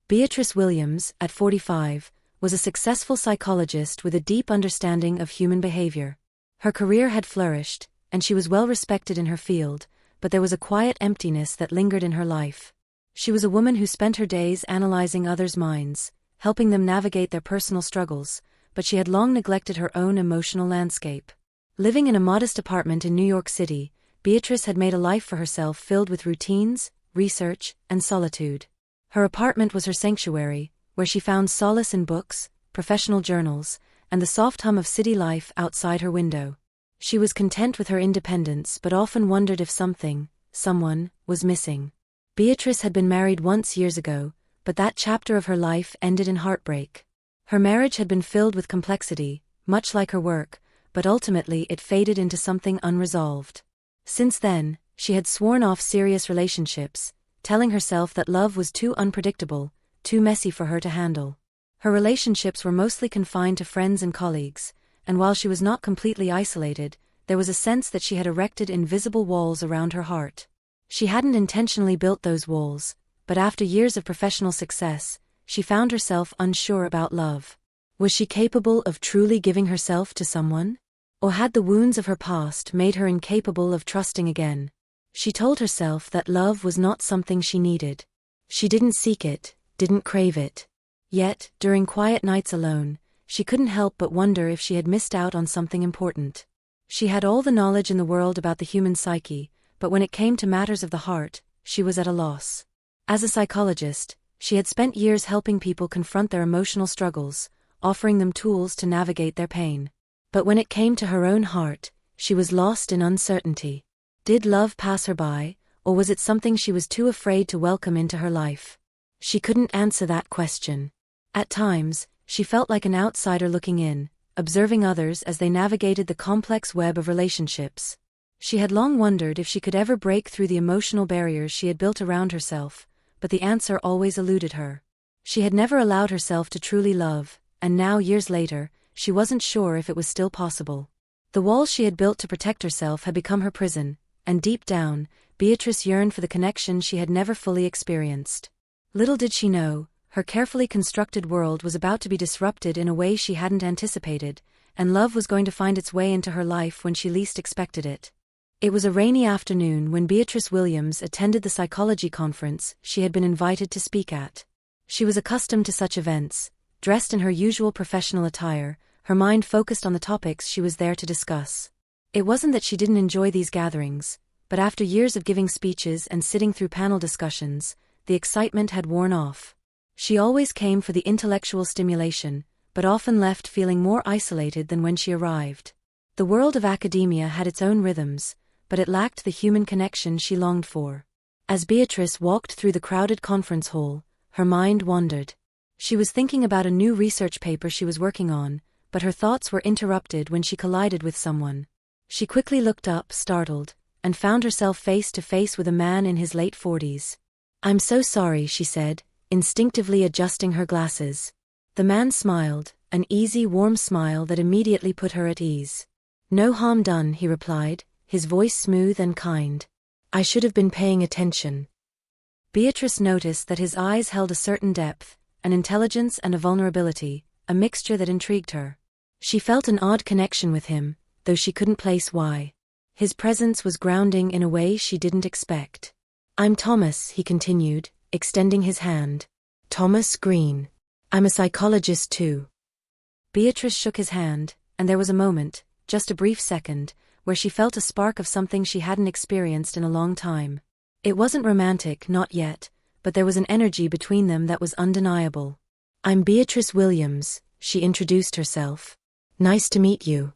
Beatrice Williams, at 45, was a successful psychologist with a deep understanding of human behavior. Her career had flourished, and she was well respected in her field, but there was a quiet emptiness that lingered in her life. She was a woman who spent her days analyzing others' minds, helping them navigate their personal struggles, but she had long neglected her own emotional landscape. Living in a modest apartment in New York City, Beatrice had made a life for herself filled with routines, research, and solitude. Her apartment was her sanctuary, where she found solace in books, professional journals, and the soft hum of city life outside her window. She was content with her independence but often wondered if someone, was missing. Beatrice had been married once years ago, but that chapter of her life ended in heartbreak. Her marriage had been filled with complexity, much like her work, but ultimately it faded into something unresolved. Since then, she had sworn off serious relationships, telling herself that love was too unpredictable, too messy for her to handle. Her relationships were mostly confined to friends and colleagues, and while she was not completely isolated, there was a sense that she had erected invisible walls around her heart. She hadn't intentionally built those walls, but after years of professional success, she found herself unsure about love. Was she capable of truly giving herself to someone? Or had the wounds of her past made her incapable of trusting again? She told herself that love was not something she needed. She didn't seek it, didn't crave it. Yet, during quiet nights alone, she couldn't help but wonder if she had missed out on something important. She had all the knowledge in the world about the human psyche, but when it came to matters of the heart, she was at a loss. As a psychologist, she had spent years helping people confront their emotional struggles, offering them tools to navigate their pain. But when it came to her own heart, she was lost in uncertainty. Did love pass her by, or was it something she was too afraid to welcome into her life? She couldn't answer that question. At times, she felt like an outsider looking in, observing others as they navigated the complex web of relationships. She had long wondered if she could ever break through the emotional barriers she had built around herself, but the answer always eluded her. She had never allowed herself to truly love, and now, years later, she wasn't sure if it was still possible. The walls she had built to protect herself had become her prison, and deep down, Beatrice yearned for the connection she had never fully experienced. Little did she know, her carefully constructed world was about to be disrupted in a way she hadn't anticipated, and love was going to find its way into her life when she least expected it. It was a rainy afternoon when Beatrice Williams attended the psychology conference she had been invited to speak at. She was accustomed to such events, dressed in her usual professional attire, her mind focused on the topics she was there to discuss. It wasn't that she didn't enjoy these gatherings, but after years of giving speeches and sitting through panel discussions, the excitement had worn off. She always came for the intellectual stimulation, but often left feeling more isolated than when she arrived. The world of academia had its own rhythms, but it lacked the human connection she longed for. As Beatrice walked through the crowded conference hall, her mind wandered. She was thinking about a new research paper she was working on, but her thoughts were interrupted when she collided with someone. She quickly looked up, startled, and found herself face to face with a man in his late 40s. "I'm so sorry," she said, instinctively adjusting her glasses. The man smiled, an easy, warm smile that immediately put her at ease. "No harm done," he replied, his voice smooth and kind. "I should have been paying attention." Beatrice noticed that his eyes held a certain depth, an intelligence and a vulnerability, a mixture that intrigued her. She felt an odd connection with him, though she couldn't place why. His presence was grounding in a way she didn't expect. "I'm Thomas," he continued, extending his hand. "Thomas Green. I'm a psychologist too." Beatrice shook his hand, and there was a moment, just a brief second, where she felt a spark of something she hadn't experienced in a long time. It wasn't romantic, not yet, but there was an energy between them that was undeniable. "I'm Beatrice Williams," she introduced herself. "Nice to meet you."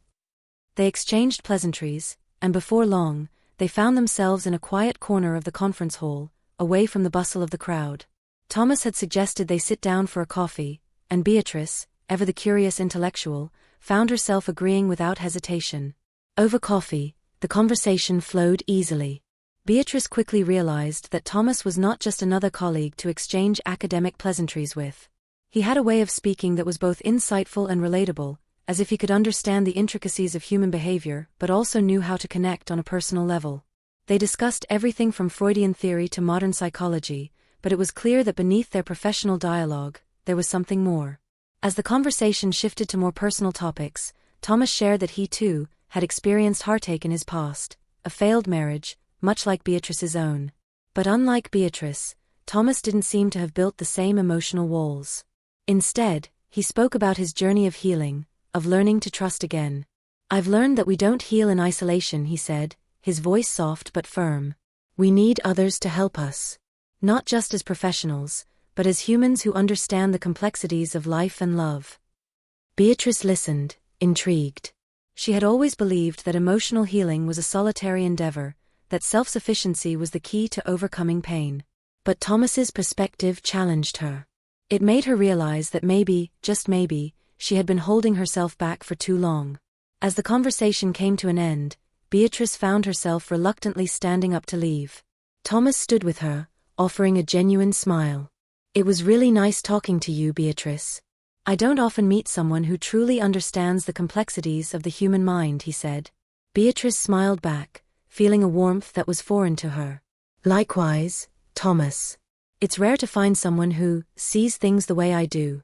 They exchanged pleasantries, and before long, they found themselves in a quiet corner of the conference hall, away from the bustle of the crowd. Thomas had suggested they sit down for a coffee, and Beatrice, ever the curious intellectual, found herself agreeing without hesitation. Over coffee, the conversation flowed easily. Beatrice quickly realized that Thomas was not just another colleague to exchange academic pleasantries with. He had a way of speaking that was both insightful and relatable, as if he could understand the intricacies of human behavior but also knew how to connect on a personal level. They discussed everything from Freudian theory to modern psychology, but it was clear that beneath their professional dialogue, there was something more. As the conversation shifted to more personal topics, Thomas shared that he too had experienced heartache in his past, a failed marriage, much like Beatrice's own. But unlike Beatrice, Thomas didn't seem to have built the same emotional walls. Instead, he spoke about his journey of healing, of learning to trust again. "I've learned that we don't heal in isolation," he said, his voice soft but firm. "We need others to help us. Not just as professionals, but as humans who understand the complexities of life and love." Beatrice listened, intrigued. She had always believed that emotional healing was a solitary endeavor, that self-sufficiency was the key to overcoming pain. But Thomas's perspective challenged her. It made her realize that maybe, just maybe, she had been holding herself back for too long. As the conversation came to an end, Beatrice found herself reluctantly standing up to leave. Thomas stood with her, offering a genuine smile. "It was really nice talking to you, Beatrice. I don't often meet someone who truly understands the complexities of the human mind," he said. Beatrice smiled back, feeling a warmth that was foreign to her. "Likewise, Thomas. It's rare to find someone who sees things the way I do."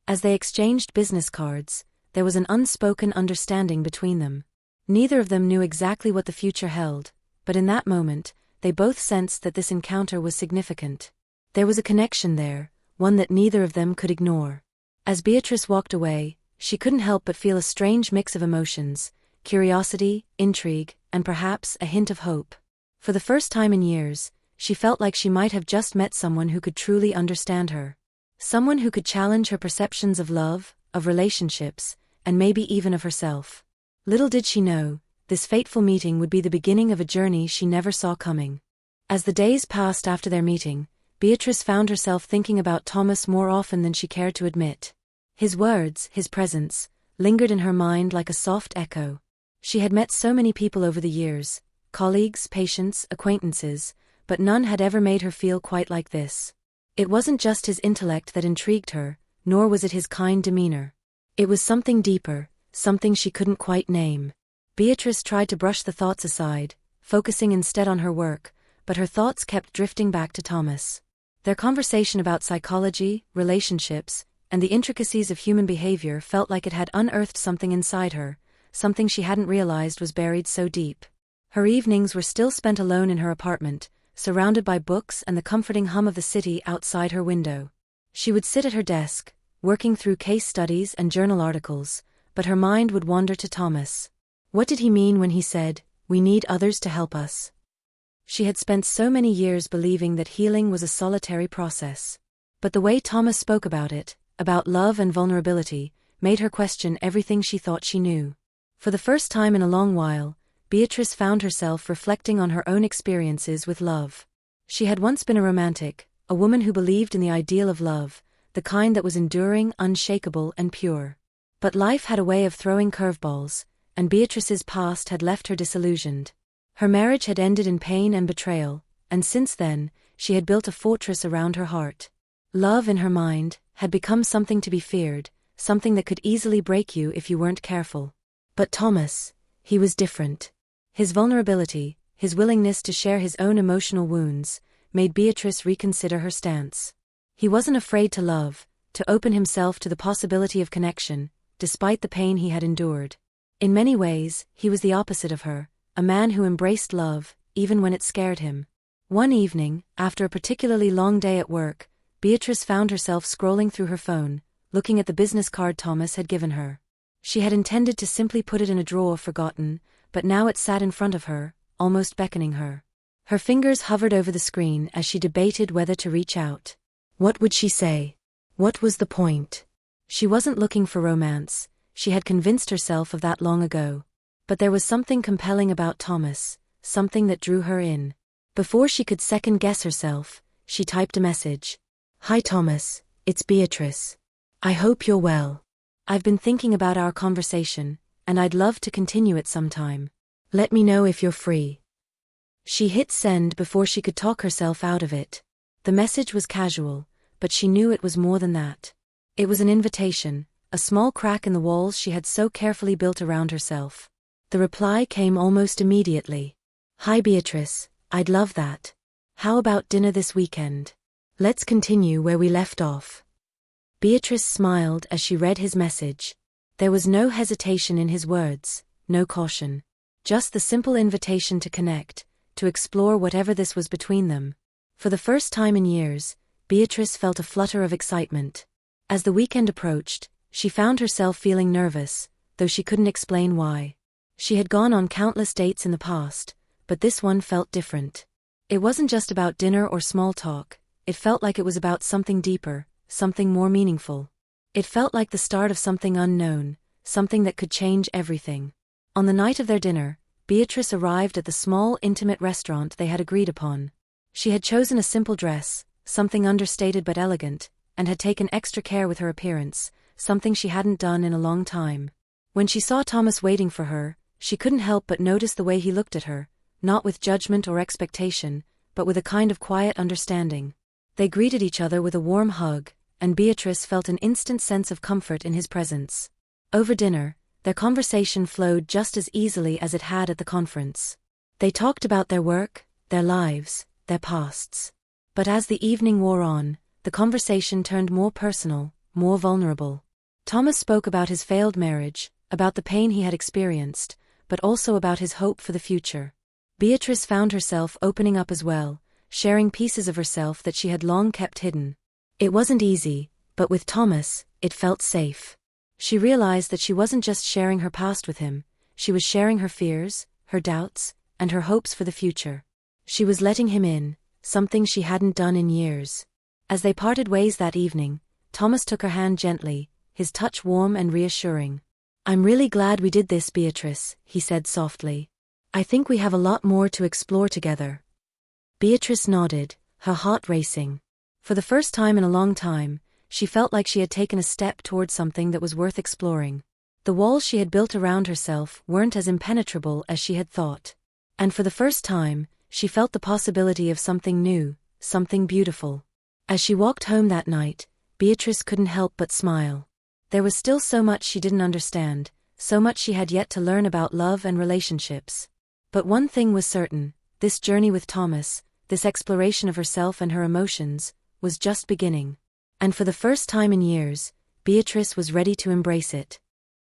As they exchanged business cards, there was an unspoken understanding between them. Neither of them knew exactly what the future held, but in that moment, they both sensed that this encounter was significant. There was a connection there, one that neither of them could ignore. As Beatrice walked away, she couldn't help but feel a strange mix of emotions: curiosity, intrigue, and perhaps a hint of hope. For the first time in years, she felt like she might have just met someone who could truly understand her. Someone who could challenge her perceptions of love, of relationships, and maybe even of herself. Little did she know, this fateful meeting would be the beginning of a journey she never saw coming. As the days passed after their meeting, Beatrice found herself thinking about Thomas more often than she cared to admit. His words, his presence, lingered in her mind like a soft echo. She had met so many people over the years, colleagues, patients, acquaintances, but none had ever made her feel quite like this. It wasn't just his intellect that intrigued her, nor was it his kind demeanor. It was something deeper, something she couldn't quite name. Beatrice tried to brush the thoughts aside, focusing instead on her work, but her thoughts kept drifting back to Thomas. Their conversation about psychology, relationships, and the intricacies of human behavior felt like it had unearthed something inside her, something she hadn't realized was buried so deep. Her evenings were still spent alone in her apartment, surrounded by books and the comforting hum of the city outside her window. She would sit at her desk, working through case studies and journal articles, but her mind would wander to Thomas. What did he mean when he said, "We need others to help us"? She had spent so many years believing that healing was a solitary process. But the way Thomas spoke about it, about love and vulnerability, made her question everything she thought she knew. For the first time in a long while, Beatrice found herself reflecting on her own experiences with love. She had once been a romantic, a woman who believed in the ideal of love, the kind that was enduring, unshakable, and pure. But life had a way of throwing curveballs, and Beatrice's past had left her disillusioned. Her marriage had ended in pain and betrayal, and since then, she had built a fortress around her heart. Love, in her mind, had become something to be feared, something that could easily break you if you weren't careful. But Thomas, he was different. His vulnerability, his willingness to share his own emotional wounds, made Beatrice reconsider her stance. He wasn't afraid to love, to open himself to the possibility of connection, despite the pain he had endured. In many ways, he was the opposite of her, a man who embraced love, even when it scared him. One evening, after a particularly long day at work, Beatrice found herself scrolling through her phone, looking at the business card Thomas had given her. She had intended to simply put it in a drawer forgotten, but now it sat in front of her, almost beckoning her. Her fingers hovered over the screen as she debated whether to reach out. What would she say? What was the point? She wasn't looking for romance, she had convinced herself of that long ago. But there was something compelling about Thomas, something that drew her in. Before she could second-guess herself, she typed a message. "Hi Thomas, it's Beatrice. I hope you're well. I've been thinking about our conversation, and I'd love to continue it sometime. Let me know if you're free." She hit send before she could talk herself out of it. The message was casual, but she knew it was more than that. It was an invitation, a small crack in the walls she had so carefully built around herself. The reply came almost immediately. "Hi Beatrice, I'd love that. How about dinner this weekend? Let's continue where we left off. Beatrice smiled as she read his message. There was no hesitation in his words, no caution. Just the simple invitation to connect, to explore whatever this was between them. For the first time in years, Beatrice felt a flutter of excitement. As the weekend approached, she found herself feeling nervous, though she couldn't explain why. She had gone on countless dates in the past, but this one felt different. It wasn't just about dinner or small talk, it felt like it was about something deeper, something more meaningful. It felt like the start of something unknown, something that could change everything. On the night of their dinner, Beatrice arrived at the small, intimate restaurant they had agreed upon. She had chosen a simple dress, something understated but elegant, and had taken extra care with her appearance, something she hadn't done in a long time. When she saw Thomas waiting for her, she couldn't help but notice the way he looked at her, not with judgment or expectation, but with a kind of quiet understanding. They greeted each other with a warm hug, and Beatrice felt an instant sense of comfort in his presence. Over dinner, their conversation flowed just as easily as it had at the conference. They talked about their work, their lives, their pasts. But as the evening wore on, the conversation turned more personal, more vulnerable. Thomas spoke about his failed marriage, about the pain he had experienced, but also about his hope for the future. Beatrice found herself opening up as well, sharing pieces of herself that she had long kept hidden. It wasn't easy, but with Thomas, it felt safe. She realized that she wasn't just sharing her past with him, she was sharing her fears, her doubts, and her hopes for the future. She was letting him in, something she hadn't done in years. As they parted ways that evening, Thomas took her hand gently, his touch warm and reassuring. "I'm really glad we did this, Beatrice," he said softly. "I think we have a lot more to explore together." Beatrice nodded, her heart racing. For the first time in a long time, she felt like she had taken a step towards something that was worth exploring. The walls she had built around herself weren't as impenetrable as she had thought. And for the first time, she felt the possibility of something new, something beautiful. As she walked home that night, Beatrice couldn't help but smile. There was still so much she didn't understand, so much she had yet to learn about love and relationships. But one thing was certain, this journey with Thomas, this exploration of herself and her emotions, was just beginning. And for the first time in years, Beatrice was ready to embrace it.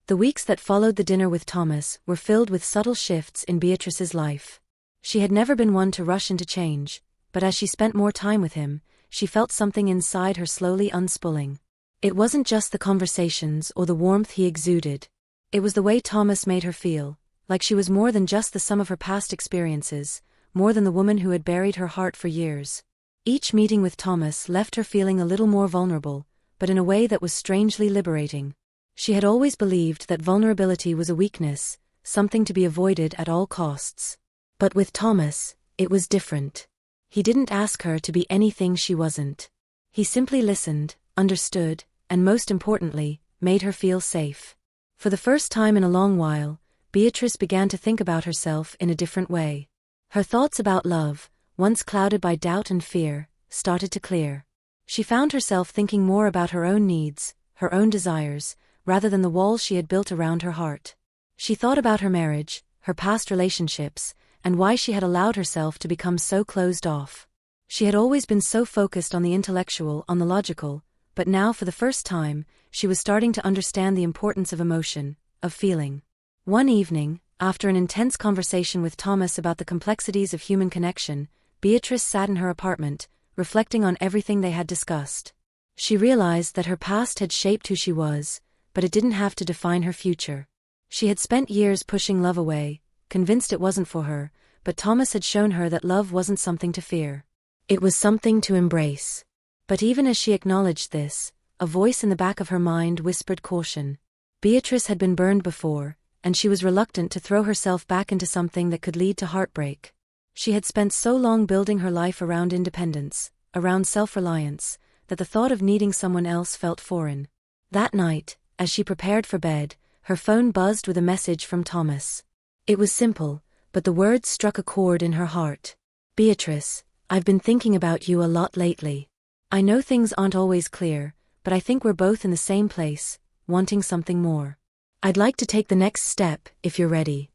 The weeks that followed the dinner with Thomas were filled with subtle shifts in Beatrice's life. She had never been one to rush into change, but as she spent more time with him, she felt something inside her slowly unspooling. It wasn't just the conversations or the warmth he exuded. It was the way Thomas made her feel, like she was more than just the sum of her past experiences, more than the woman who had buried her heart for years. Each meeting with Thomas left her feeling a little more vulnerable, but in a way that was strangely liberating. She had always believed that vulnerability was a weakness, something to be avoided at all costs. But with Thomas, it was different. He didn't ask her to be anything she wasn't. He simply listened, understood, and most importantly, made her feel safe. For the first time in a long while, Beatrice began to think about herself in a different way. Her thoughts about love, once clouded by doubt and fear, started to clear. She found herself thinking more about her own needs, her own desires, rather than the walls she had built around her heart. She thought about her marriage, her past relationships, and why she had allowed herself to become so closed off. She had always been so focused on the intellectual, on the logical, but now for the first time, she was starting to understand the importance of emotion, of feeling. One evening, after an intense conversation with Thomas about the complexities of human connection, Beatrice sat in her apartment, reflecting on everything they had discussed. She realized that her past had shaped who she was, but it didn't have to define her future. She had spent years pushing love away, convinced it wasn't for her, but Thomas had shown her that love wasn't something to fear. It was something to embrace. But even as she acknowledged this, a voice in the back of her mind whispered caution. Beatrice had been burned before, and she was reluctant to throw herself back into something that could lead to heartbreak. She had spent so long building her life around independence, around self-reliance, that the thought of needing someone else felt foreign. That night, as she prepared for bed, her phone buzzed with a message from Thomas. It was simple, but the words struck a chord in her heart. "Beatrice, I've been thinking about you a lot lately. I know things aren't always clear, but I think we're both in the same place, wanting something more. I'd like to take the next step, if you're ready."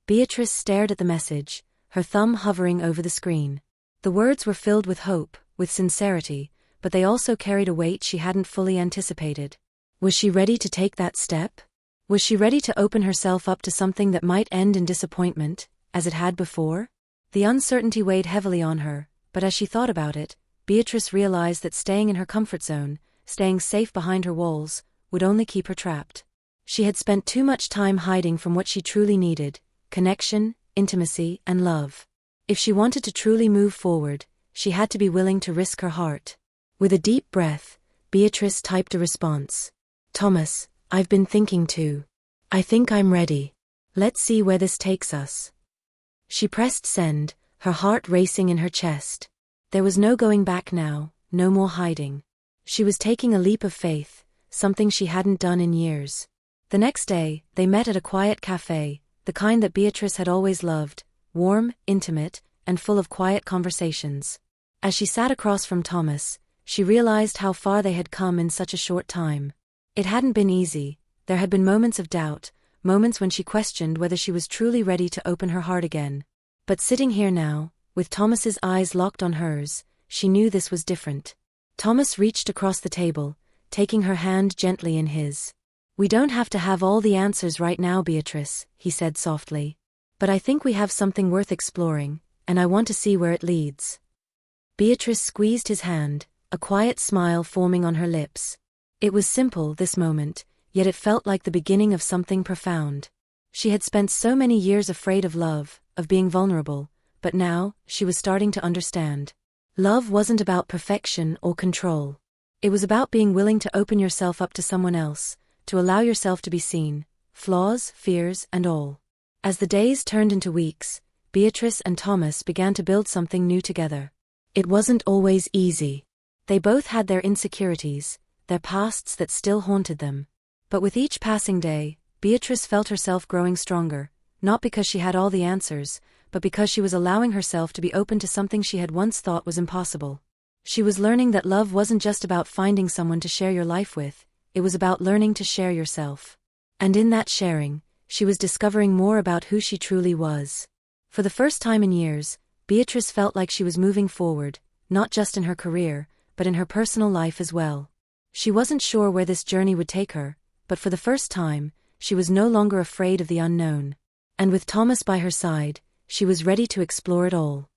Beatrice stared at the message, her thumb hovering over the screen. The words were filled with hope, with sincerity, but they also carried a weight she hadn't fully anticipated. Was she ready to take that step? Was she ready to open herself up to something that might end in disappointment, as it had before? The uncertainty weighed heavily on her, but as she thought about it, Beatrice realized that staying in her comfort zone, staying safe behind her walls, would only keep her trapped. She had spent too much time hiding from what she truly needed: connection, intimacy, and love. If she wanted to truly move forward, she had to be willing to risk her heart. With a deep breath, Beatrice typed a response. Thomas, I've been thinking too. I think I'm ready. Let's see where this takes us. She pressed send, her heart racing in her chest. There was no going back now, no more hiding. She was taking a leap of faith, something she hadn't done in years. The next day, they met at a quiet cafe, the kind that Beatrice had always loved, warm, intimate, and full of quiet conversations. As she sat across from Thomas, she realized how far they had come in such a short time. It hadn't been easy. There had been moments of doubt, moments when she questioned whether she was truly ready to open her heart again. But sitting here now, with Thomas's eyes locked on hers, she knew this was different. Thomas reached across the table, taking her hand gently in his. We don't have to have all the answers right now, Beatrice, he said softly. But I think we have something worth exploring, and I want to see where it leads. Beatrice squeezed his hand, a quiet smile forming on her lips. It was simple, this moment, yet it felt like the beginning of something profound. She had spent so many years afraid of love, of being vulnerable, but now, she was starting to understand. Love wasn't about perfection or control. It was about being willing to open yourself up to someone else, to allow yourself to be seen, flaws, fears, and all. As the days turned into weeks, Beatrice and Thomas began to build something new together. It wasn't always easy. They both had their insecurities, their pasts that still haunted them. But with each passing day, Beatrice felt herself growing stronger, not because she had all the answers, but because she was allowing herself to be open to something she had once thought was impossible. She was learning that love wasn't just about finding someone to share your life with, it was about learning to share yourself. And in that sharing, she was discovering more about who she truly was. For the first time in years, Beatrice felt like she was moving forward, not just in her career, but in her personal life as well. She wasn't sure where this journey would take her, but for the first time, she was no longer afraid of the unknown. And with Thomas by her side, she was ready to explore it all.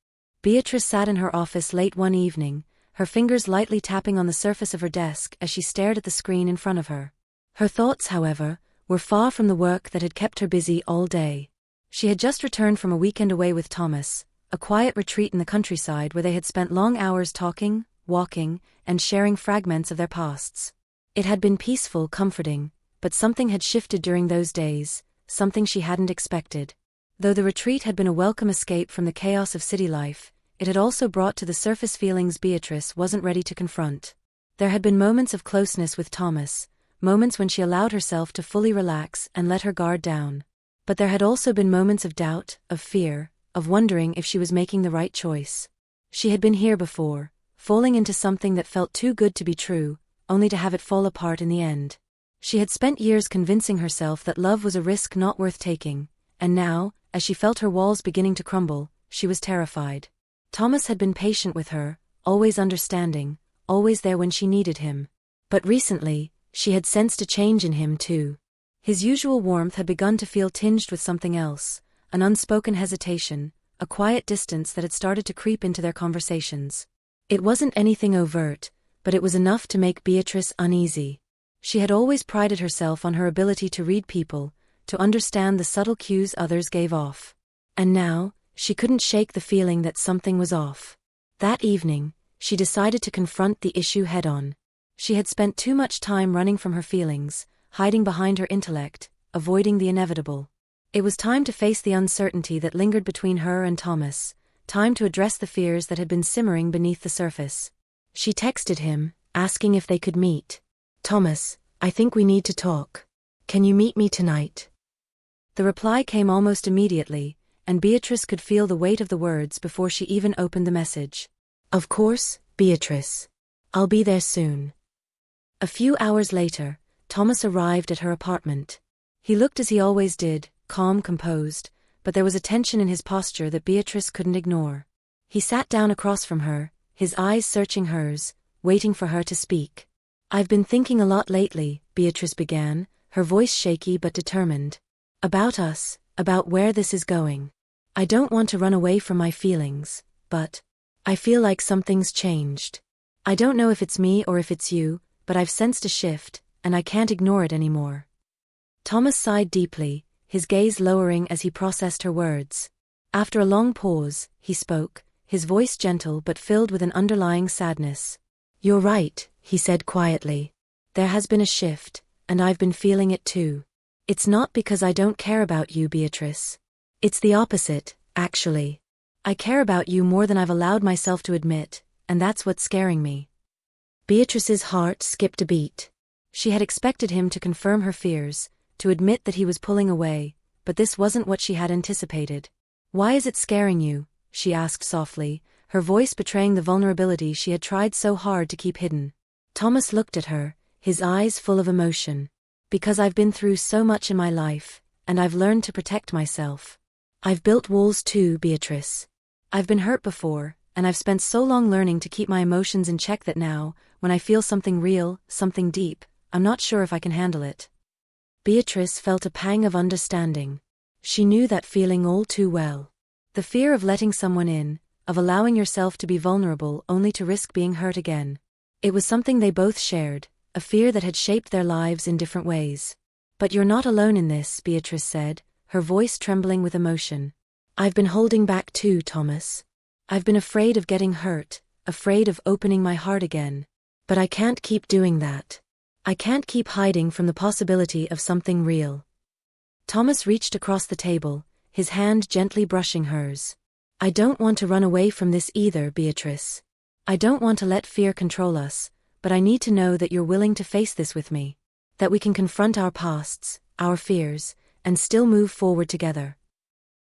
Beatrice sat in her office late one evening, her fingers lightly tapping on the surface of her desk as she stared at the screen in front of her. Her thoughts, however, were far from the work that had kept her busy all day. She had just returned from a weekend away with Thomas, a quiet retreat in the countryside where they had spent long hours talking, walking, and sharing fragments of their pasts. It had been peaceful, comforting, but something had shifted during those days, something she hadn't expected. Though the retreat had been a welcome escape from the chaos of city life, it had also brought to the surface feelings Beatrice wasn't ready to confront. There had been moments of closeness with Thomas, moments when she allowed herself to fully relax and let her guard down. But there had also been moments of doubt, of fear, of wondering if she was making the right choice. She had been here before, falling into something that felt too good to be true, only to have it fall apart in the end. She had spent years convincing herself that love was a risk not worth taking, and now, as she felt her walls beginning to crumble, she was terrified. Thomas had been patient with her, always understanding, always there when she needed him. But recently, she had sensed a change in him too. His usual warmth had begun to feel tinged with something else, an unspoken hesitation, a quiet distance that had started to creep into their conversations. It wasn't anything overt, but it was enough to make Beatrice uneasy. She had always prided herself on her ability to read people, to understand the subtle cues others gave off. And now, she couldn't shake the feeling that something was off. That evening, she decided to confront the issue head-on. She had spent too much time running from her feelings, hiding behind her intellect, avoiding the inevitable. It was time to face the uncertainty that lingered between her and Thomas, time to address the fears that had been simmering beneath the surface. She texted him, asking if they could meet. "Thomas, I think we need to talk. Can you meet me tonight?" The reply came almost immediately, and Beatrice could feel the weight of the words before she even opened the message. "Of course, Beatrice. I'll be there soon." A few hours later, Thomas arrived at her apartment. He looked as he always did, calm, composed, but there was a tension in his posture that Beatrice couldn't ignore. He sat down across from her, his eyes searching hers, waiting for her to speak. "I've been thinking a lot lately," Beatrice began, her voice shaky but determined. "About us, about where this is going. I don't want to run away from my feelings, but I feel like something's changed. I don't know if it's me or if it's you, but I've sensed a shift, and I can't ignore it anymore." Thomas sighed deeply, his gaze lowering as he processed her words. After a long pause, he spoke, his voice gentle but filled with an underlying sadness. "You're right," he said quietly. "There has been a shift, and I've been feeling it too. It's not because I don't care about you, Beatrice. It's the opposite, actually. I care about you more than I've allowed myself to admit, and that's what's scaring me." Beatrice's heart skipped a beat. She had expected him to confirm her fears, to admit that he was pulling away, but this wasn't what she had anticipated. "Why is it scaring you?" she asked softly, her voice betraying the vulnerability she had tried so hard to keep hidden. Thomas looked at her, his eyes full of emotion. "Because I've been through so much in my life, and I've learned to protect myself. I've built walls too, Beatrice. I've been hurt before, and I've spent so long learning to keep my emotions in check that now, when I feel something real, something deep, I'm not sure if I can handle it." Beatrice felt a pang of understanding. She knew that feeling all too well. The fear of letting someone in, of allowing yourself to be vulnerable only to risk being hurt again. It was something they both shared, a fear that had shaped their lives in different ways. "But you're not alone in this," Beatrice said, her voice trembling with emotion. "I've been holding back too, Thomas. I've been afraid of getting hurt, afraid of opening my heart again. But I can't keep doing that. I can't keep hiding from the possibility of something real." Thomas reached across the table, his hand gently brushing hers. "I don't want to run away from this either, Beatrice. I don't want to let fear control us, but I need to know that you're willing to face this with me. That we can confront our pasts, our fears, and still move forward together."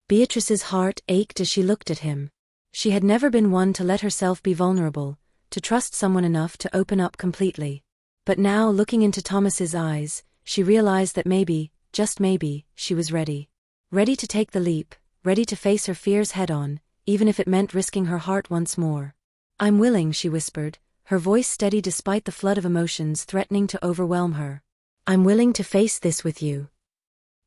Beatrice's heart ached as she looked at him. She had never been one to let herself be vulnerable, to trust someone enough to open up completely. But now, looking into Thomas's eyes, she realized that maybe, just maybe, she was ready. Ready to take the leap, ready to face her fears head-on, even if it meant risking her heart once more. "I'm willing," she whispered, her voice steady despite the flood of emotions threatening to overwhelm her. "I'm willing to face this with you."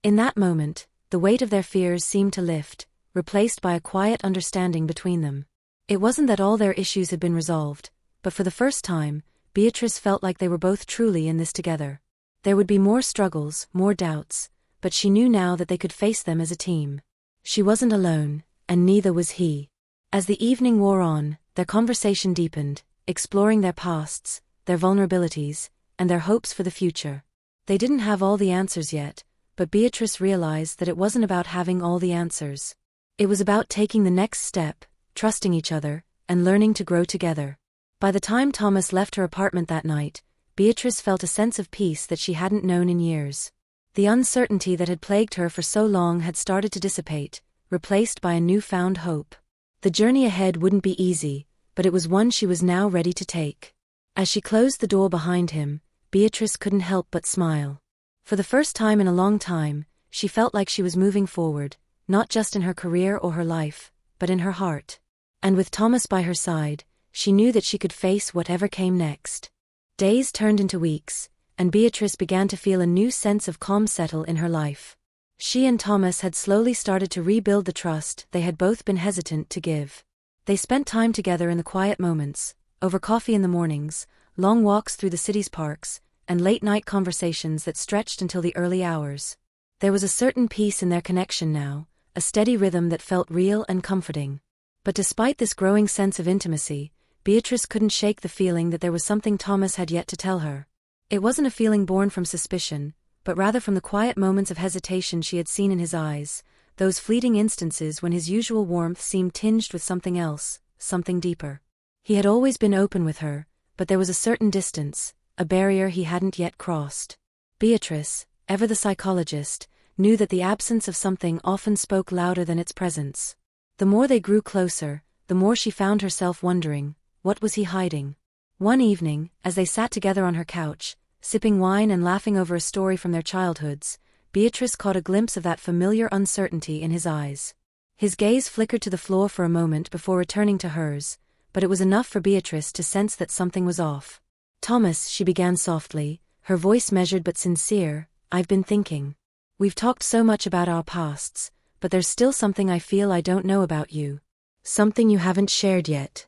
In that moment, the weight of their fears seemed to lift, replaced by a quiet understanding between them. It wasn't that all their issues had been resolved, but for the first time, Beatrice felt like they were both truly in this together. There would be more struggles, more doubts, but she knew now that they could face them as a team. She wasn't alone, and neither was he. As the evening wore on, their conversation deepened, exploring their pasts, their vulnerabilities, and their hopes for the future. They didn't have all the answers yet, but Beatrice realized that it wasn't about having all the answers. It was about taking the next step, trusting each other, and learning to grow together. By the time Thomas left her apartment that night, Beatrice felt a sense of peace that she hadn't known in years. The uncertainty that had plagued her for so long had started to dissipate, replaced by a newfound hope. The journey ahead wouldn't be easy, but it was one she was now ready to take. As she closed the door behind him, Beatrice couldn't help but smile. For the first time in a long time, she felt like she was moving forward, not just in her career or her life, but in her heart. And with Thomas by her side, she knew that she could face whatever came next. Days turned into weeks, and Beatrice began to feel a new sense of calm settle in her life. She and Thomas had slowly started to rebuild the trust they had both been hesitant to give. They spent time together in the quiet moments, over coffee in the mornings, long walks through the city's parks, and late-night conversations that stretched until the early hours. There was a certain peace in their connection now, a steady rhythm that felt real and comforting. But despite this growing sense of intimacy, Beatrice couldn't shake the feeling that there was something Thomas had yet to tell her. It wasn't a feeling born from suspicion, but rather from the quiet moments of hesitation she had seen in his eyes, those fleeting instances when his usual warmth seemed tinged with something else, something deeper. He had always been open with her, but there was a certain distance, a barrier he hadn't yet crossed. Beatrice, ever the psychologist, knew that the absence of something often spoke louder than its presence. The more they grew closer, the more she found herself wondering, what was he hiding? One evening, as they sat together on her couch, sipping wine and laughing over a story from their childhoods, Beatrice caught a glimpse of that familiar uncertainty in his eyes. His gaze flickered to the floor for a moment before returning to hers, but it was enough for Beatrice to sense that something was off. "Thomas," she began softly, her voice measured but sincere, "I've been thinking. We've talked so much about our pasts, but there's still something I feel I don't know about you. Something you haven't shared yet."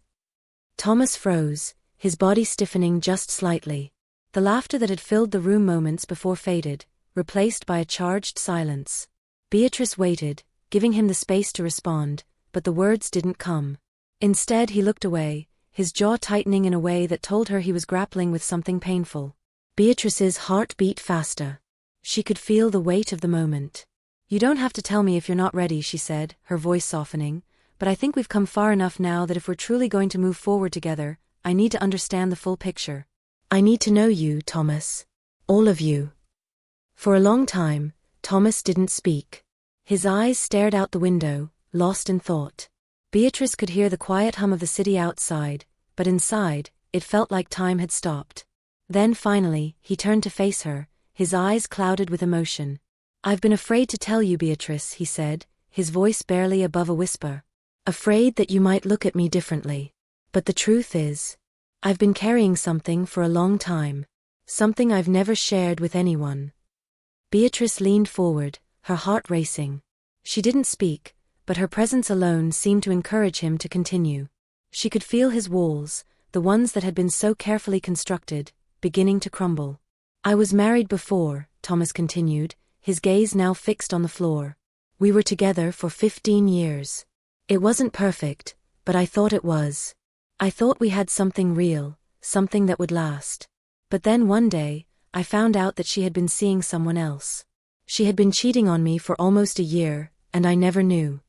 Thomas froze, his body stiffening just slightly. The laughter that had filled the room moments before faded, replaced by a charged silence. Beatrice waited, giving him the space to respond, but the words didn't come. Instead he looked away, his jaw tightening in a way that told her he was grappling with something painful. Beatrice's heart beat faster. She could feel the weight of the moment. "You don't have to tell me if you're not ready," she said, her voice softening, "but I think we've come far enough now that if we're truly going to move forward together, I need to understand the full picture. I need to know you, Thomas. All of you." For a long time, Thomas didn't speak. His eyes stared out the window, lost in thought. Beatrice could hear the quiet hum of the city outside, but inside, it felt like time had stopped. Then finally, he turned to face her, his eyes clouded with emotion. "I've been afraid to tell you, Beatrice," he said, his voice barely above a whisper. "Afraid that you might look at me differently. But the truth is, I've been carrying something for a long time. Something I've never shared with anyone." Beatrice leaned forward, her heart racing. She didn't speak, but her presence alone seemed to encourage him to continue. She could feel his walls, the ones that had been so carefully constructed, beginning to crumble. "I was married before," Thomas continued, his gaze now fixed on the floor. "We were together for 15 years. It wasn't perfect, but I thought it was. I thought we had something real, something that would last. But then one day, I found out that she had been seeing someone else. She had been cheating on me for almost a year, and I never knew."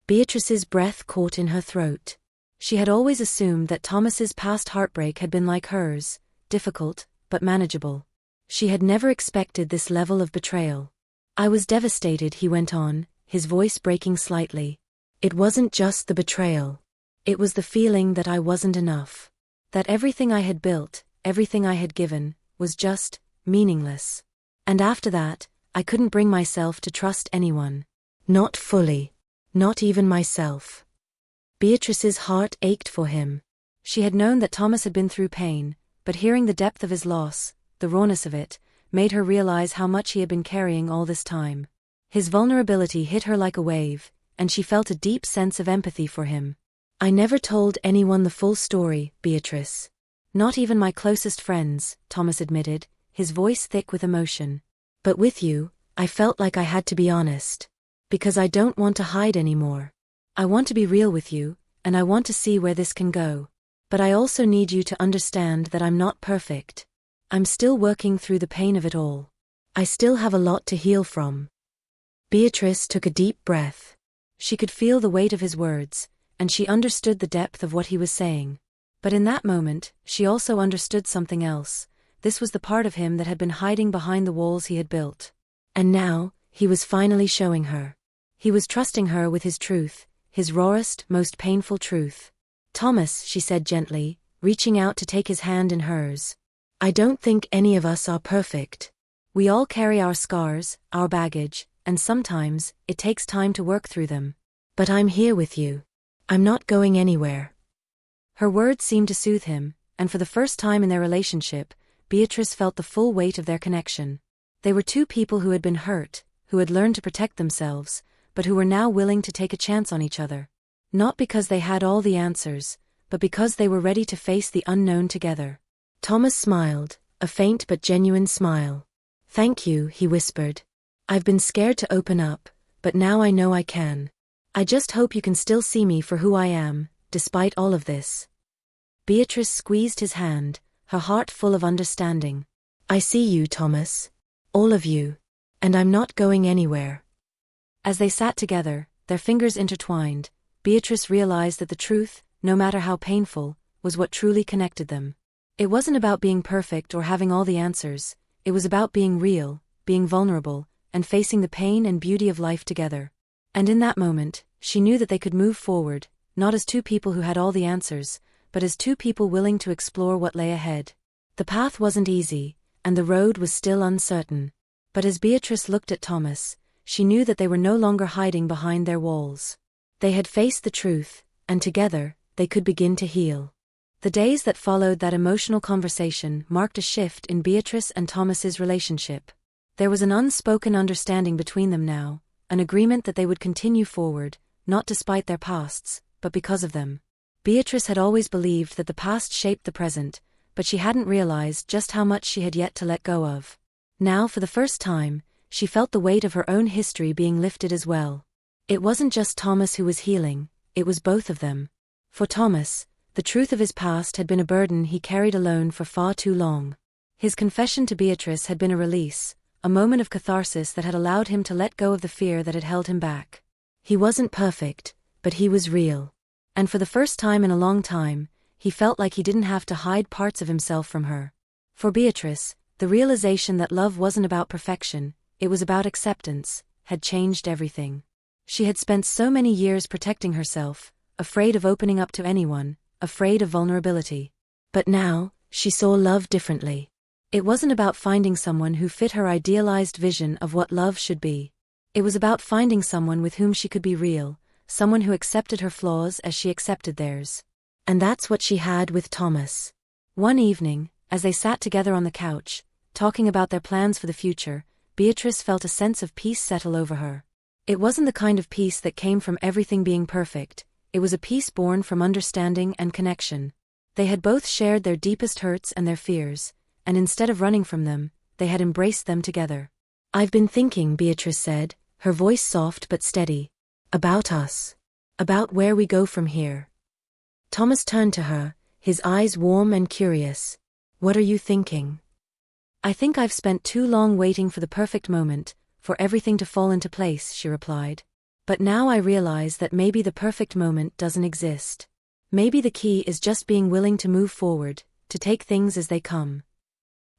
Beatrice's breath caught in her throat. She had always assumed that Thomas's past heartbreak had been like hers, difficult, but manageable. She had never expected this level of betrayal. "I was devastated," he went on, his voice breaking slightly. "It wasn't just the betrayal. It was the feeling that I wasn't enough. That everything I had built, everything I had given, was just meaningless. And after that, I couldn't bring myself to trust anyone. Not fully. Not even myself." Beatrice's heart ached for him. She had known that Thomas had been through pain, but hearing the depth of his loss, the rawness of it, made her realize how much he had been carrying all this time. His vulnerability hit her like a wave, and she felt a deep sense of empathy for him. "I never told anyone the full story, Beatrice. Not even my closest friends," Thomas admitted, his voice thick with emotion. "But with you, I felt like I had to be honest. Because I don't want to hide anymore. I want to be real with you, and I want to see where this can go. But I also need you to understand that I'm not perfect. I'm still working through the pain of it all. I still have a lot to heal from." Beatrice took a deep breath. She could feel the weight of his words, and she understood the depth of what he was saying. But in that moment, she also understood something else. This was the part of him that had been hiding behind the walls he had built. And now, he was finally showing her. He was trusting her with his truth, his rawest, most painful truth. "Thomas," she said gently, reaching out to take his hand in hers. "I don't think any of us are perfect. We all carry our scars, our baggage, and sometimes, it takes time to work through them. But I'm here with you. I'm not going anywhere." Her words seemed to soothe him, and for the first time in their relationship, Beatrice felt the full weight of their connection. They were two people who had been hurt, who had learned to protect themselves, but who were now willing to take a chance on each other. Not because they had all the answers, but because they were ready to face the unknown together. Thomas smiled, a faint but genuine smile. "Thank you," he whispered. "I've been scared to open up, but now I know I can. I just hope you can still see me for who I am, despite all of this." Beatrice squeezed his hand, her heart full of understanding. "I see you, Thomas. All of you. And I'm not going anywhere." As they sat together, their fingers intertwined, Beatrice realized that the truth, no matter how painful, was what truly connected them. It wasn't about being perfect or having all the answers, it was about being real, being vulnerable, and facing the pain and beauty of life together. And in that moment, she knew that they could move forward, not as two people who had all the answers, but as two people willing to explore what lay ahead. The path wasn't easy, and the road was still uncertain. But as Beatrice looked at Thomas, she knew that they were no longer hiding behind their walls. They had faced the truth, and together, they could begin to heal. The days that followed that emotional conversation marked a shift in Beatrice and Thomas's relationship. There was an unspoken understanding between them now, an agreement that they would continue forward, not despite their pasts, but because of them. Beatrice had always believed that the past shaped the present, but she hadn't realized just how much she had yet to let go of. Now, for the first time, she felt the weight of her own history being lifted as well. It wasn't just Thomas who was healing, it was both of them. For Thomas, the truth of his past had been a burden he carried alone for far too long. His confession to Beatrice had been a release, a moment of catharsis that had allowed him to let go of the fear that had held him back. He wasn't perfect, but he was real. And for the first time in a long time, he felt like he didn't have to hide parts of himself from her. For Beatrice, the realization that love wasn't about perfection, it was about acceptance, had changed everything. She had spent so many years protecting herself, afraid of opening up to anyone, afraid of vulnerability. But now, she saw love differently. It wasn't about finding someone who fit her idealized vision of what love should be. It was about finding someone with whom she could be real, someone who accepted her flaws as she accepted theirs. And that's what she had with Thomas. One evening, as they sat together on the couch, talking about their plans for the future, Beatrice felt a sense of peace settle over her. It wasn't the kind of peace that came from everything being perfect, it was a peace born from understanding and connection. They had both shared their deepest hurts and their fears, and instead of running from them, they had embraced them together. "I've been thinking," Beatrice said, her voice soft but steady. "About us. About where we go from here." Thomas turned to her, his eyes warm and curious. "What are you thinking?" "I think I've spent too long waiting for the perfect moment, for everything to fall into place," she replied. "But now I realize that maybe the perfect moment doesn't exist. Maybe the key is just being willing to move forward, to take things as they come."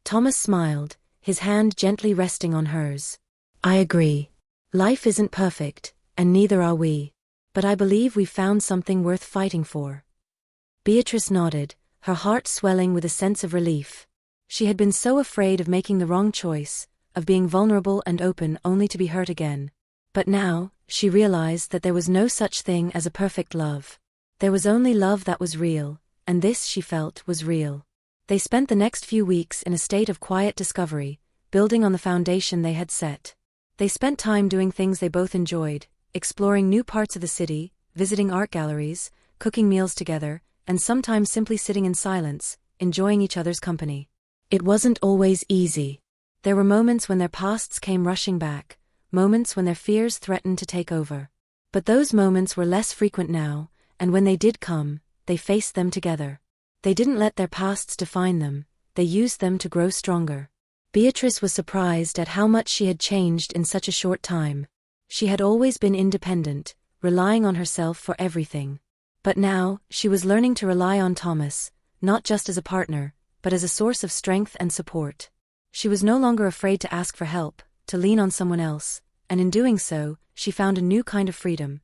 Thomas smiled, his hand gently resting on hers. "I agree. Life isn't perfect, and neither are we. But I believe we've found something worth fighting for." Beatrice nodded, her heart swelling with a sense of relief. She had been so afraid of making the wrong choice, of being vulnerable and open only to be hurt again. But now, she realized that there was no such thing as a perfect love. There was only love that was real, and this, she felt, was real. They spent the next few weeks in a state of quiet discovery, building on the foundation they had set. They spent time doing things they both enjoyed, exploring new parts of the city, visiting art galleries, cooking meals together, and sometimes simply sitting in silence, enjoying each other's company. It wasn't always easy. There were moments when their pasts came rushing back, moments when their fears threatened to take over. But those moments were less frequent now, and when they did come, they faced them together. They didn't let their pasts define them, they used them to grow stronger. Beatrice was surprised at how much she had changed in such a short time. She had always been independent, relying on herself for everything. But now, she was learning to rely on Thomas, not just as a partner, but as a source of strength and support. She was no longer afraid to ask for help, to lean on someone else, and in doing so, she found a new kind of freedom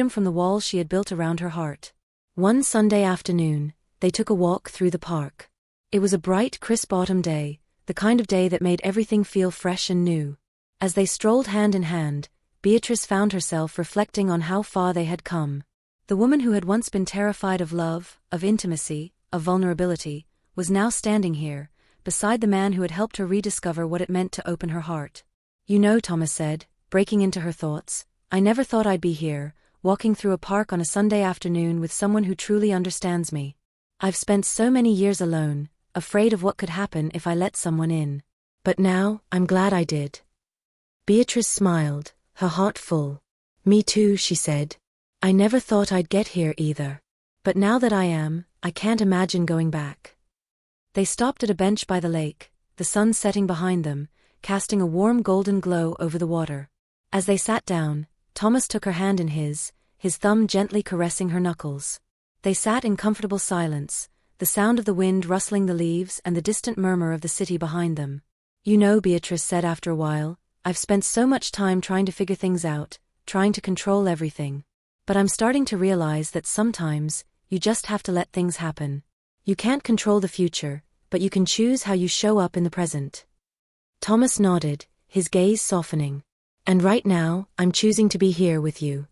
from the walls she had built around her heart. One Sunday afternoon, they took a walk through the park. It was a bright, crisp autumn day, the kind of day that made everything feel fresh and new. As they strolled hand in hand, Beatrice found herself reflecting on how far they had come. The woman who had once been terrified of love, of intimacy, of vulnerability, was now standing here, beside the man who had helped her rediscover what it meant to open her heart. "You know," Thomas said, breaking into her thoughts, "I never thought I'd be here, walking through a park on a Sunday afternoon with someone who truly understands me. I've spent so many years alone, afraid of what could happen if I let someone in. But now, I'm glad I did." Beatrice smiled, her heart full. "Me too," she said. "I never thought I'd get here either. But now that I am, I can't imagine going back." They stopped at a bench by the lake, the sun setting behind them, casting a warm golden glow over the water. As they sat down, Thomas took her hand in his thumb gently caressing her knuckles. They sat in comfortable silence, the sound of the wind rustling the leaves and the distant murmur of the city behind them. "You know," Beatrice said after a while, "I've spent so much time trying to figure things out, trying to control everything. But I'm starting to realize that sometimes, you just have to let things happen. You can't control the future, but you can choose how you show up in the present." Thomas nodded, his gaze softening. "And right now, I'm choosing to be here with you."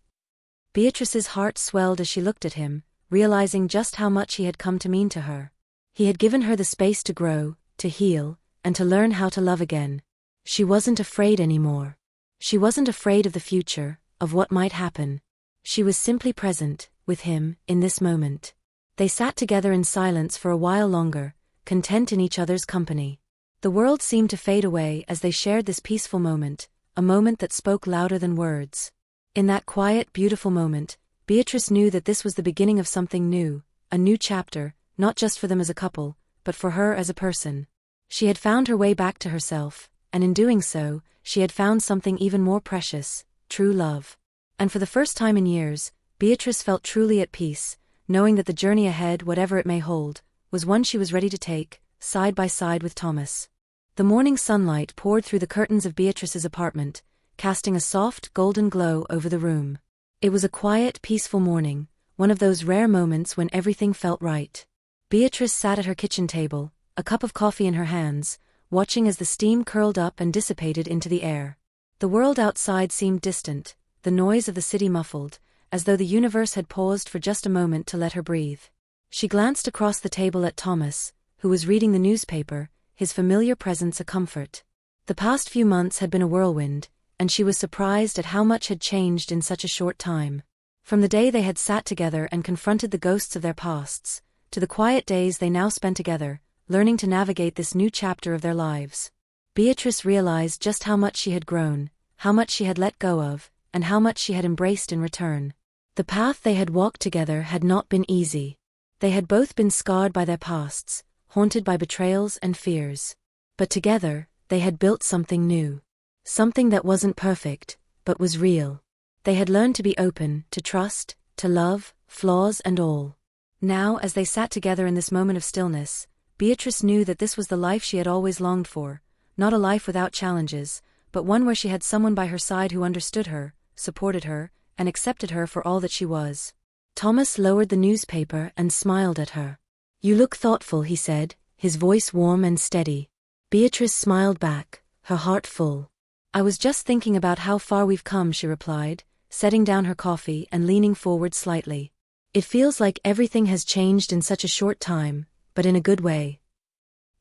Beatrice's heart swelled as she looked at him, realizing just how much he had come to mean to her. He had given her the space to grow, to heal, and to learn how to love again. She wasn't afraid anymore. She wasn't afraid of the future, of what might happen. She was simply present, with him, in this moment. They sat together in silence for a while longer, content in each other's company. The world seemed to fade away as they shared this peaceful moment, a moment that spoke louder than words. In that quiet, beautiful moment, Beatrice knew that this was the beginning of something new, a new chapter, not just for them as a couple, but for her as a person. She had found her way back to herself, and in doing so, she had found something even more precious, true love. And for the first time in years, Beatrice felt truly at peace, knowing that the journey ahead, whatever it may hold, was one she was ready to take, side by side with Thomas. The morning sunlight poured through the curtains of Beatrice's apartment, casting a soft, golden glow over the room. It was a quiet, peaceful morning, one of those rare moments when everything felt right. Beatrice sat at her kitchen table, a cup of coffee in her hands, watching as the steam curled up and dissipated into the air. The world outside seemed distant, the noise of the city muffled, as though the universe had paused for just a moment to let her breathe. She glanced across the table at Thomas, who was reading the newspaper, his familiar presence a comfort. The past few months had been a whirlwind, and she was surprised at how much had changed in such a short time. From the day they had sat together and confronted the ghosts of their pasts, to the quiet days they now spent together, learning to navigate this new chapter of their lives. Beatrice realized just how much she had grown, how much she had let go of, and how much she had embraced in return. The path they had walked together had not been easy. They had both been scarred by their pasts, haunted by betrayals and fears. But together, they had built something new. Something that wasn't perfect, but was real. They had learned to be open, to trust, to love, flaws and all. Now, as they sat together in this moment of stillness, Beatrice knew that this was the life she had always longed for, not a life without challenges, but one where she had someone by her side who understood her, supported her, and accepted her for all that she was. Thomas lowered the newspaper and smiled at her. "You look thoughtful," he said, his voice warm and steady. Beatrice smiled back, her heart full. "I was just thinking about how far we've come," she replied, setting down her coffee and leaning forward slightly. "It feels like everything has changed in such a short time, but in a good way."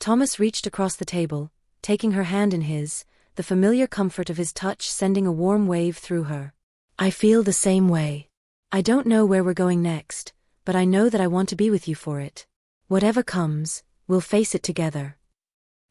Thomas reached across the table, taking her hand in his, the familiar comfort of his touch sending a warm wave through her. "I feel the same way. I don't know where we're going next, but I know that I want to be with you for it. Whatever comes, we'll face it together."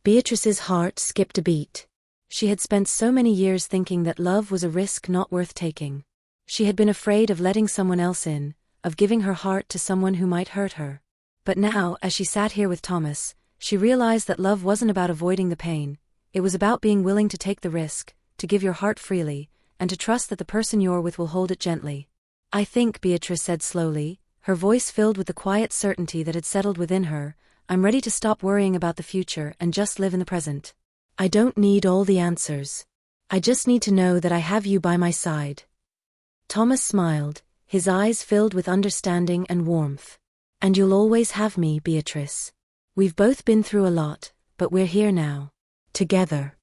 Beatrice's heart skipped a beat. She had spent so many years thinking that love was a risk not worth taking. She had been afraid of letting someone else in, of giving her heart to someone who might hurt her. But now, as she sat here with Thomas, she realized that love wasn't about avoiding the pain, it was about being willing to take the risk, to give your heart freely, and to trust that the person you're with will hold it gently. "I think," Beatrice said slowly, her voice filled with the quiet certainty that had settled within her, "I'm ready to stop worrying about the future and just live in the present. I don't need all the answers. I just need to know that I have you by my side." Thomas smiled, his eyes filled with understanding and warmth. "And you'll always have me, Beatrice. We've both been through a lot, but we're here now. Together."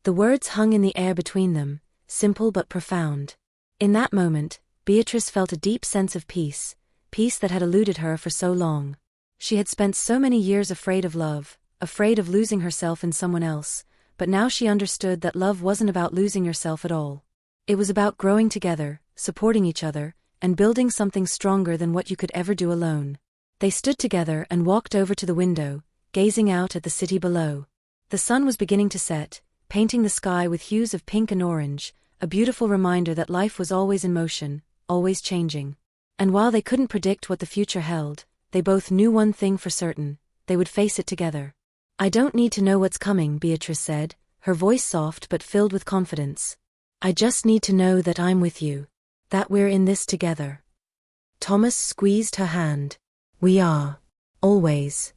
The words hung in the air between them, simple but profound. In that moment, Beatrice felt a deep sense of peace, peace that had eluded her for so long. She had spent so many years afraid of love, afraid of losing herself in someone else, but now she understood that love wasn't about losing yourself at all. It was about growing together, supporting each other, and building something stronger than what you could ever do alone. They stood together and walked over to the window, gazing out at the city below. The sun was beginning to set, painting the sky with hues of pink and orange, a beautiful reminder that life was always in motion, always changing. And while they couldn't predict what the future held, they both knew one thing for certain: they would face it together. "I don't need to know what's coming," Beatrice said, her voice soft but filled with confidence. "I just need to know that I'm with you, that we're in this together." Thomas squeezed her hand. "We are. Always."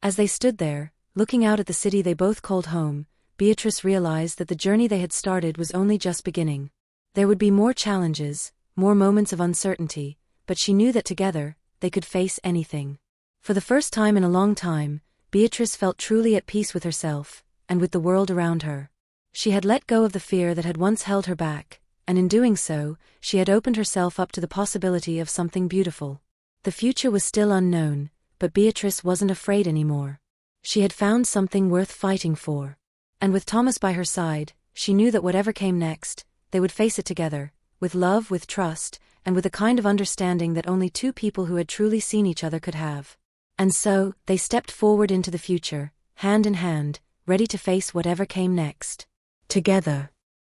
As they stood there, looking out at the city they both called home, Beatrice realized that the journey they had started was only just beginning. There would be more challenges, more moments of uncertainty, but she knew that together, they could face anything. For the first time in a long time, Beatrice felt truly at peace with herself, and with the world around her. She had let go of the fear that had once held her back, and in doing so, she had opened herself up to the possibility of something beautiful. The future was still unknown, but Beatrice wasn't afraid anymore. She had found something worth fighting for. And with Thomas by her side, she knew that whatever came next, they would face it together, with love, with trust, and with a kind of understanding that only two people who had truly seen each other could have. And so, they stepped forward into the future, hand in hand, ready to face whatever came next. Together.